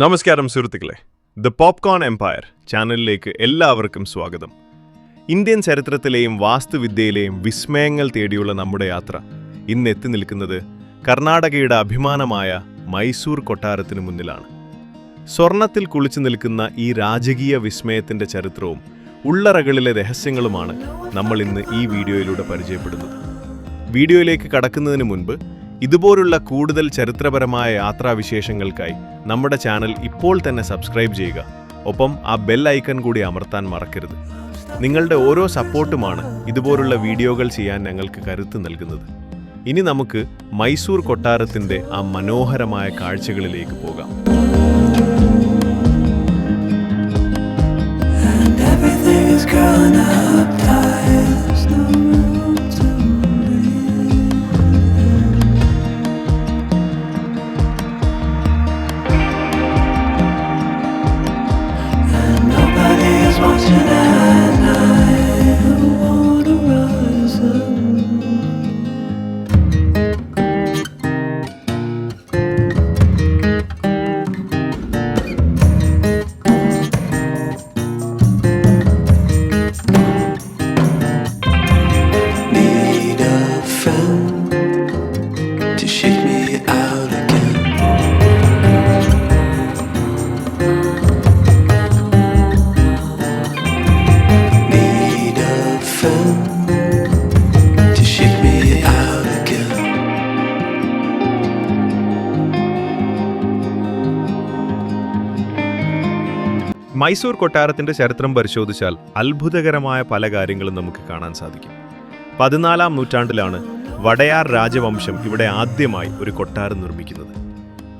നമസ്കാരം സുഹൃത്തുക്കളെ, the popcorn Empire ചാനലിലേക്ക് എല്ലാവർക്കും സ്വാഗതം. ഇന്ത്യൻ ചരിത്രത്തിലെയും വാസ്തുവിദ്യയിലെയും വിസ്മയങ്ങൾ തേടിയുള്ള നമ്മുടെ യാത്ര ഇന്ന് എത്തി നിൽക്കുന്നത് കർണാടകയുടെ അഭിമാനമായ മൈസൂർ കൊട്ടാരത്തിന് മുന്നിലാണ്. സ്വർണത്തിൽ കുളിച്ചു നിൽക്കുന്ന ഈ രാജകീയ വിസ്മയത്തിന്റെ ചരിത്രവും ഉള്ളറകളിലെ രഹസ്യങ്ങളുമാണ് നമ്മൾ ഇന്ന് ഈ വീഡിയോയിലൂടെ പരിചയപ്പെടുന്നത്. വീഡിയോയിലേക്ക് കടക്കുന്നതിന് മുൻപ് ഇതുപോലുള്ള കൂടുതൽ ചരിത്രപരമായ യാത്രാവിശേഷങ്ങൾക്കായി നമ്മുടെ ചാനൽ ഇപ്പോൾ തന്നെ സബ്സ്ക്രൈബ് ചെയ്യുക. ഒപ്പം ആ ബെൽ ഐക്കൺ കൂടി അമർത്താൻ മറക്കരുത്. നിങ്ങളുടെ ഓരോ സപ്പോർട്ടുമാണ് ഇതുപോലുള്ള വീഡിയോകൾ ചെയ്യാൻ ഞങ്ങൾക്ക് കരുത്ത് നൽകുന്നത്. ഇനി നമുക്ക് മൈസൂർ കൊട്ടാരത്തിൻ്റെ ആ മനോഹരമായ കാഴ്ചകളിലേക്ക് പോകാം. മൈസൂർ കൊട്ടാരത്തിന്റെ ചരിത്രം പരിശോധിച്ചാൽ അത്ഭുതകരമായ പല കാര്യങ്ങളും നമുക്ക് കാണാൻ സാധിക്കും. 14-ാം നൂറ്റാണ്ടിലാണ് വടയാർ രാജവംശം ഇവിടെ ആദ്യമായി ഒരു കൊട്ടാരം നിർമ്മിക്കുന്നത്.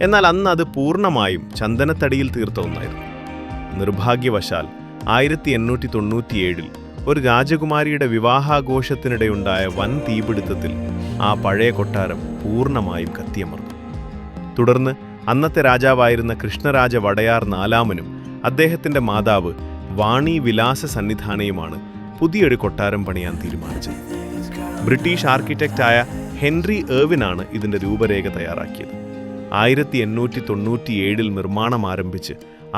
എന്നാൽ അന്ന് അത് പൂർണ്ണമായും ചന്ദനത്തടിയിൽ തീർത്ത ഒന്നായിരുന്നു. നിർഭാഗ്യവശാൽ 1897 ഒരു രാജകുമാരിയുടെ വിവാഹാഘോഷത്തിനിടെയുണ്ടായ വൻ തീപിടുത്തത്തിൽ ആ പഴയ കൊട്ടാരം പൂർണ്ണമായും കത്തിയമർന്നു. തുടർന്ന് അന്നത്തെ രാജാവായിരുന്ന കൃഷ്ണരാജ വടയാർ നാലാമനും അദ്ദേഹത്തിന്റെ മാതാവ് വാണി വിലാസ സന്നിധാനയുമാണ് പുതിയൊരു കൊട്ടാരം പണിയാൻ തീരുമാനിച്ചത്. ബ്രിട്ടീഷ് ആർക്കിടെക്റ്റായ ഹെൻറി ഏർവിനാണ് ഇതിന്റെ രൂപരേഖ തയ്യാറാക്കിയത്. 1897 നിർമ്മാണം ആരംഭിച്ച്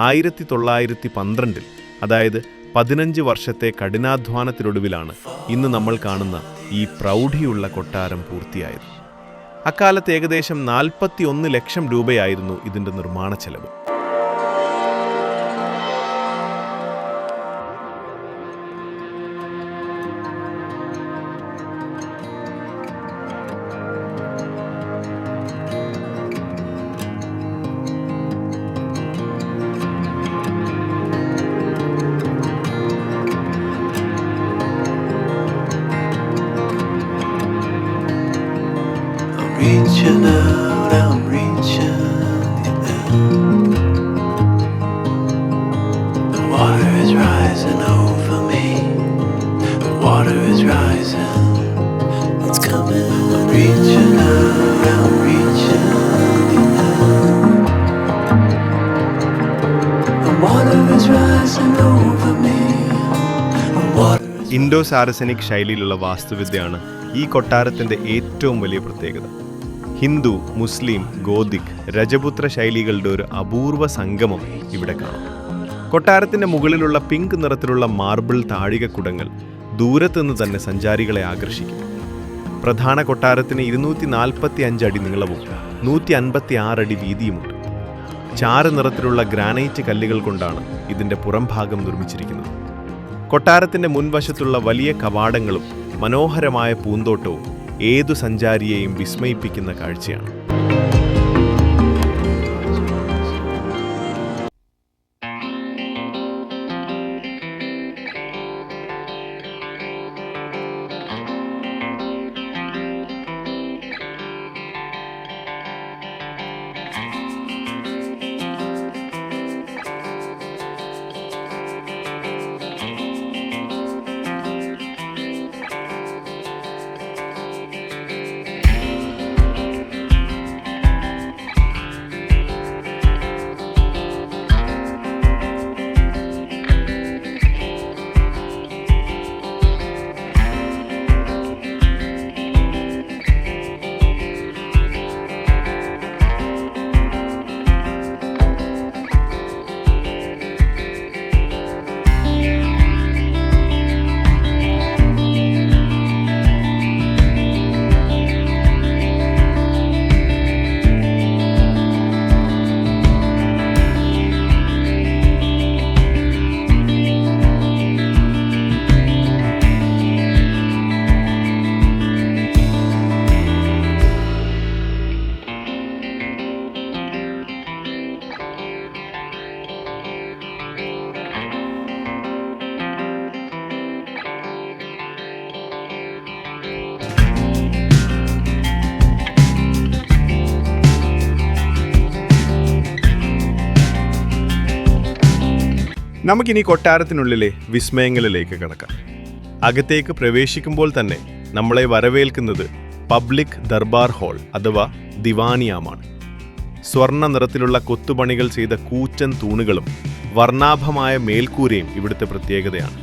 1912 അതായത് 15 വർഷത്തെ കഠിനാധ്വാനത്തിനൊടുവിലാണ് ഇന്ന് നമ്മൾ കാണുന്ന ഈ പ്രൗഢിയുള്ള കൊട്ടാരം പൂർത്തിയായത്. അക്കാലത്ത് ഏകദേശം 41 ലക്ഷം രൂപയായിരുന്നു ഇതിന്റെ നിർമ്മാണ ചെലവ്. Reaching out, I'm reaching out. The water is rising over me. The water is rising. It's coming. I'm reaching out, I'm reaching out. The water is rising over me. The water is... Indo Saracenic ശൈലിയിലുള്ള വാസ്തുവിദ്യയാണ് ഈ കൊട്ടാരത്തിന്റെ ഏറ്റവും വലിയ പ്രത്യേകത. ഹിന്ദു, മുസ്ലിം, Gothic, രജപുത്ര ശൈലികളുടെ ഒരു അപൂർവ സംഗമം ഇവിടെ കാണാം. കൊട്ടാരത്തിന്റെ മുകളിലുള്ള പിങ്ക് നിറത്തിലുള്ള മാർബിൾ താഴികക്കുടങ്ങൾ ദൂരത്തുനിന്ന് തന്നെ സഞ്ചാരികളെ ആകർഷിക്കും. പ്രധാന കൊട്ടാരത്തിന് 245 അടി നീളവും 156 അടി വീതിയുമുണ്ട്. ചാര നിറത്തിലുള്ള ഗ്രാനൈറ്റ് കല്ലുകൾ കൊണ്ടാണ് ഇതിന്റെ പുറംഭാഗം നിർമ്മിച്ചിരിക്കുന്നത്. കൊട്ടാരത്തിന്റെ മുൻവശത്തുള്ള വലിയ കവാടങ്ങളും മനോഹരമായ പൂന്തോട്ടവും ഏതു സഞ്ചാരിയെയും വിസ്മയിപ്പിക്കുന്ന കാഴ്ചയാണ്. നമുക്കിനി കൊട്ടാരത്തിനുള്ളിലെ വിസ്മയങ്ങളിലേക്ക് കടക്കാം. അകത്തേക്ക് പ്രവേശിക്കുമ്പോൾ തന്നെ നമ്മളെ വരവേൽക്കുന്നത് പബ്ലിക് ദർബാർ ഹാൾ അഥവാ ദിവാനിയാമാണ്. സ്വർണ്ണ നിറത്തിലുള്ള കൊത്തുപണികൾ ചെയ്ത കൂറ്റൻ തൂണുകളും വർണ്ണാഭമായ മേൽക്കൂരയും ഇവിടുത്തെ പ്രത്യേകതയാണ്.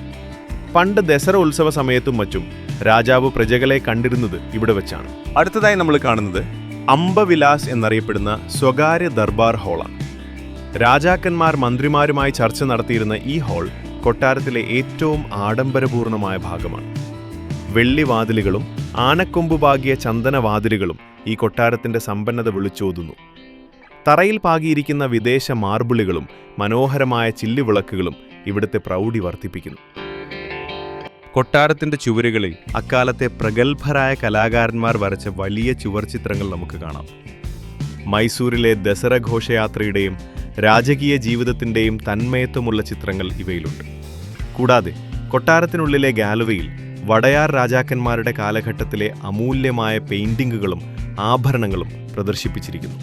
പണ്ട് ദസറ ഉത്സവ സമയത്തും മറ്റും രാജാവ് പ്രജകളെ കണ്ടിരുന്നത് ഇവിടെ വെച്ചാണ്. അടുത്തതായി നമ്മൾ കാണുന്നത് അംബവിലാസ് എന്നറിയപ്പെടുന്ന സ്വകാര്യ ദർബാർ ഹാളാണ്. രാജാക്കന്മാർ മന്ത്രിമാരുമായി ചർച്ച നടത്തിയിരുന്ന ഈ ഹാൾ കൊട്ടാരത്തിലെ ഏറ്റവും ആഡംബരപൂർണമായ ഭാഗമാണ്. വെള്ളിവാതിലുകളും ആനക്കൊമ്പ് പാകിയ ചന്ദനവാതിലുകളും ഈ കൊട്ടാരത്തിന്റെ സമ്പന്നത വിളിച്ചോതുന്നു. തറയിൽ പാകിയിരിക്കുന്ന വിദേശ മാർബിളുകളും മനോഹരമായ ചില്ലുവിളക്കുകളും ഇവിടുത്തെ പ്രൗഢി വർദ്ധിപ്പിക്കുന്നു. കൊട്ടാരത്തിന്റെ ചുവരുകളിൽ അക്കാലത്തെ പ്രഗത്ഭരായ കലാകാരന്മാർ വരച്ച വലിയ ചുവർചിത്രങ്ങൾ നമുക്ക് കാണാം. മൈസൂരിലെ ദസറ ഘോഷയാത്രയുടെയും രാജകീയ ജീവിതത്തിന്റെയും തന്മയത്വമുള്ള ചിത്രങ്ങൾ ഇവയിലുണ്ട്. കൂടാതെ കൊട്ടാരത്തിനുള്ളിലെ ഗാലറിയിൽ വടയാർ രാജാക്കന്മാരുടെ കാലഘട്ടത്തിലെ അമൂല്യമായ പെയിന്റിങ്ങുകളും ആഭരണങ്ങളും പ്രദർശിപ്പിച്ചിരിക്കുന്നു.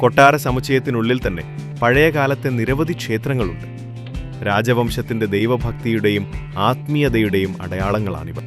കൊട്ടാര സമുച്ചയത്തിനുള്ളിൽ തന്നെ പഴയകാലത്തെ നിരവധി ക്ഷേത്രങ്ങളുണ്ട്. രാജവംശത്തിന്റെ ദൈവഭക്തിയുടെയും ആത്മീയതയുടെയും അടയാളങ്ങളാണിവ.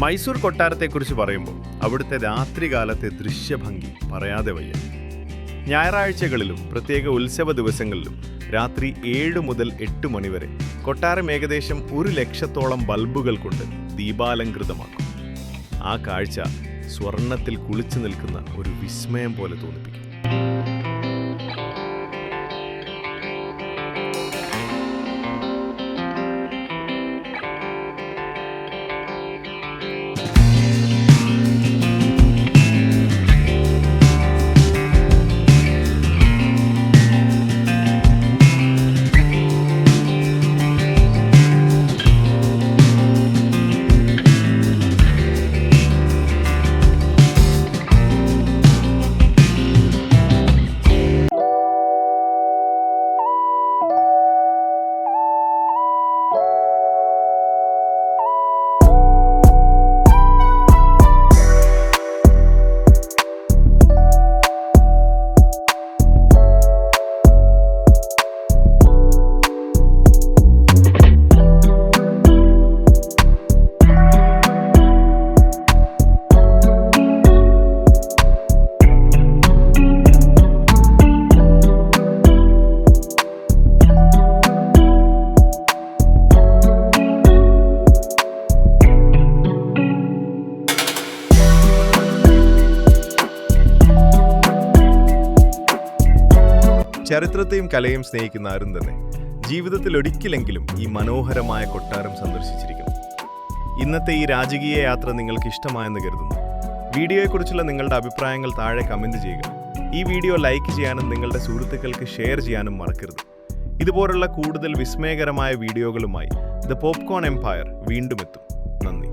മൈസൂർ കൊട്ടാരത്തെക്കുറിച്ച് പറയുമ്പോൾ അവിടുത്തെ രാത്രികാലത്തെ ദൃശ്യഭംഗി പറയാതെ വയ്യ. ഞായറാഴ്ചകളിലും പ്രത്യേക ഉത്സവ ദിവസങ്ങളിലും രാത്രി 7 മുതൽ 8 മണി വരെ കൊട്ടാരം ഏകദേശം 100,000-ഓളം ബൾബുകൾ കൊണ്ട് ദീപാലങ്കൃതമാക്കും. ആ കാഴ്ച സ്വർണ്ണത്തിൽ കുളിച്ചു നിൽക്കുന്ന ഒരു വിസ്മയം പോലെ തോന്നിപ്പിക്കും. ചരിത്രത്തെയും കലയും സ്നേഹിക്കുന്ന ആരും തന്നെ ജീവിതത്തിൽ ഒരിക്കലെങ്കിലും ഈ മനോഹരമായ കൊട്ടാരം സന്ദർശിച്ചിരിക്കണം. ഇന്നത്തെ ഈ രാജകീയ യാത്ര നിങ്ങൾക്ക് ഇഷ്ടമായെന്ന് കരുതുന്നു. വീഡിയോയെക്കുറിച്ചുള്ള നിങ്ങളുടെ അഭിപ്രായങ്ങൾ താഴെ കമന്റ് ചെയ്യുക. ഈ വീഡിയോ ലൈക്ക് ചെയ്യാനും നിങ്ങളുടെ സുഹൃത്തുക്കൾക്ക് ഷെയർ ചെയ്യാനും മറക്കരുത്. ഇതുപോലുള്ള കൂടുതൽ വിസ്മയകരമായ വീഡിയോകളുമായി ദ പോപ്കോൺ എംപയർ വീണ്ടും എത്തും. നന്ദി.